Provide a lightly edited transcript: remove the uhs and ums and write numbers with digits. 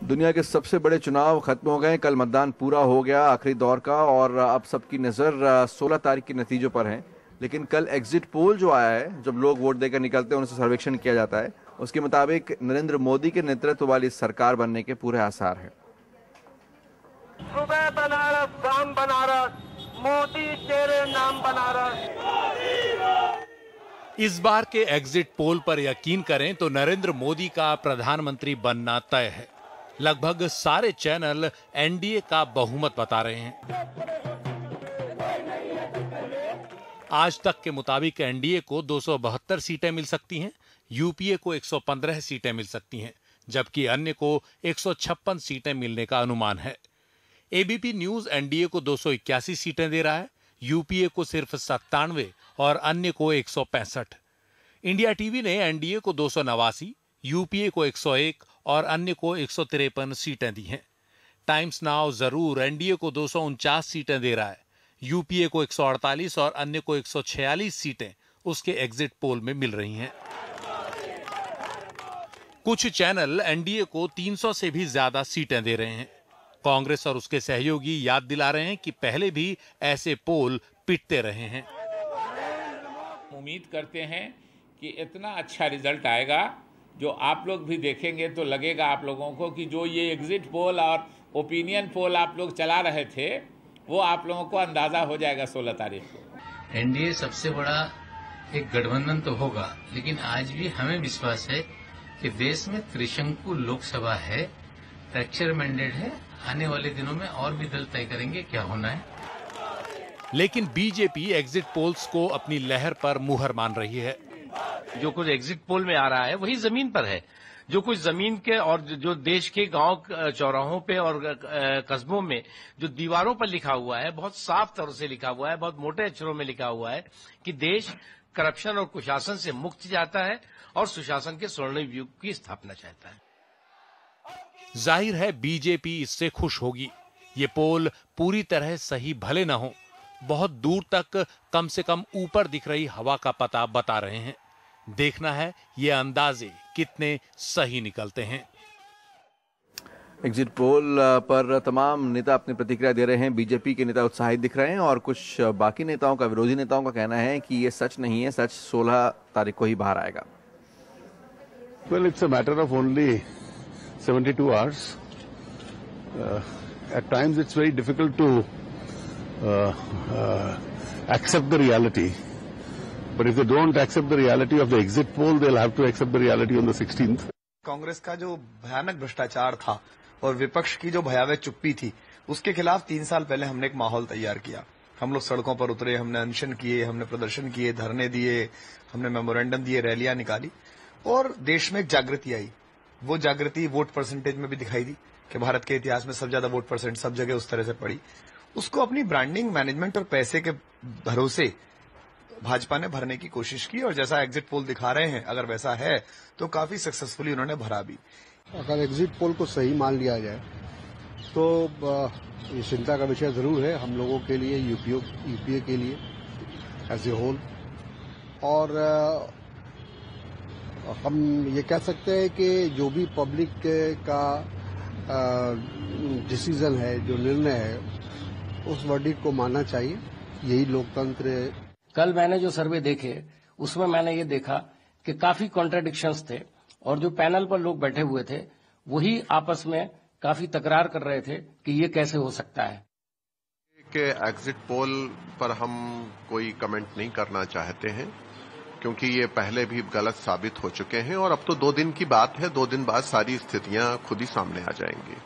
दुनिया के सबसे बड़े चुनाव खत्म हो गए। कल मतदान पूरा हो गया आखिरी दौर का, और अब सबकी नज़र 16 तारीख के नतीजों पर है। लेकिन कल एग्जिट पोल जो आया है, जब लोग वोट देकर निकलते हैं उनसे सर्वेक्षण किया जाता है, उसके मुताबिक नरेंद्र मोदी के नेतृत्व वाली सरकार बनने के पूरे आसार हैं। सुबह बनारस, शाम बनारस, मोदी तेरे नाम बनारस। इस बार के एग्जिट पोल पर यकीन करें तो नरेंद्र मोदी का प्रधानमंत्री बनना तय है। लगभग सारे चैनल एनडीए का बहुमत बता रहे हैं। आज तक के मुताबिक एनडीए को 272 सीटें मिल सकती हैं, यूपीए को 115 सीटें मिल सकती हैं, जबकि अन्य को 156 सीटें मिलने का अनुमान है। एबीपी न्यूज एनडीए को 281 सीटें दे रहा है, यूपीए को सिर्फ 97 और अन्य को 165। इंडिया टीवी ने एनडीए को 289, यूपीए को 101 और अन्य को 153 सीटें दी हैं। टाइम्स नाउ जरूर एनडीए को 249 सीटें दे रहा है, यूपीए को 148 और अन्य को 146 सीटें उसके एग्जिट पोल में मिल रही हैं। कुछ चैनल एनडीए को 300 से भी ज्यादा सीटें दे रहे हैं। कांग्रेस और उसके सहयोगी याद दिला रहे हैं कि पहले भी ऐसे पोल पिटते रहे हैं। उम्मीद करते हैं कि इतना अच्छा रिजल्ट आएगा जो आप लोग भी देखेंगे तो लगेगा आप लोगों को कि जो ये एग्जिट पोल और ओपिनियन पोल आप लोग चला रहे थे वो आप लोगों को अंदाजा हो जाएगा 16 तारीख को। एनडीए सबसे बड़ा एक गठबंधन तो होगा, लेकिन आज भी हमें विश्वास है कि देश में त्रिशंकु लोकसभा है, फ्रैक्चर मैंडेट है। आने वाले दिनों में और भी दल तय करेंगे क्या होना है। लेकिन बीजेपी एग्जिट पोल्स को अपनी लहर पर मुहर मान रही है। जो कुछ एग्जिट पोल में आ रहा है वही जमीन पर है। जो कुछ जमीन के और जो देश के गांव चौराहों पे और कस्बों में जो दीवारों पर लिखा हुआ है, बहुत साफ तौर से लिखा हुआ है, बहुत मोटे अक्षरों में लिखा हुआ है कि देश करप्शन और कुशासन से मुक्त चाहता है और सुशासन के स्वर्णिम युग की स्थापना चाहता है। जाहिर है बीजेपी इससे खुश होगी। ये पोल पूरी तरह सही भले न हो, बहुत दूर तक कम से कम ऊपर दिख रही हवा का पता बता रहे हैं। देखना है ये अंदाजे कितने सही निकलते हैं। एग्जिट पोल पर तमाम नेता अपनी प्रतिक्रिया दे रहे हैं। बीजेपी के नेता उत्साहित दिख रहे हैं और कुछ बाकी नेताओं का, विरोधी नेताओं का कहना है कि ये सच नहीं है, सच 16 तारीख को ही बाहर आएगा। Well, it's a matter of only 72 hours. At times it's very difficult to accept the reality. But if they don't accept the reality of the exit poll, they'll have to accept the reality on the 16th. Congress का जो भयानक भ्रष्टाचार था और विपक्ष की जो भयावह चुप्पी थी, उसके खिलाफ 3 साल पहले हमने एक माहौल तैयार किया। हम लोग सड़कों पर उतरे, हमने अनशन किए, हमने प्रदर्शन किए, धरने दिए, हमने मेमोरेंडम दिए, रैलियां निकाली और देश में एक जागृति आई। वो जागृति वोट परसेंटेज में भी दिखाई दी कि भारत के इतिहास में सबसे ज्यादा वोट परसेंट सब जगह उस तरह से पड़ी। उसको अपनी ब्रांडिंग, मैनेजमेंट और पैसे के भरोसे भाजपा ने भरने की कोशिश की और जैसा एग्जिट पोल दिखा रहे हैं, अगर वैसा है तो काफी सक्सेसफुली उन्होंने भरा भी। अगर एग्जिट पोल को सही मान लिया जाए तो ये चिंता का विषय जरूर है हम लोगों के लिए, यूपीए के लिए एज ए होल। और हम ये कह सकते हैं कि जो भी पब्लिक का डिसीजन है, जो निर्णय है, उस वर्डिक्ट को मानना चाहिए। यही लोकतंत्र। कल मैंने जो सर्वे देखे उसमें मैंने ये देखा कि काफी कॉन्ट्राडिक्शंस थे और जो पैनल पर लोग बैठे हुए थे वही आपस में काफी तकरार कर रहे थे कि ये कैसे हो सकता है। कि एग्जिट पोल पर हम कोई कमेंट नहीं करना चाहते हैं क्योंकि ये पहले भी गलत साबित हो चुके हैं और अब तो 2 दिन की बात है। 2 दिन बाद सारी स्थितियां खुद ही सामने आ जाएंगी।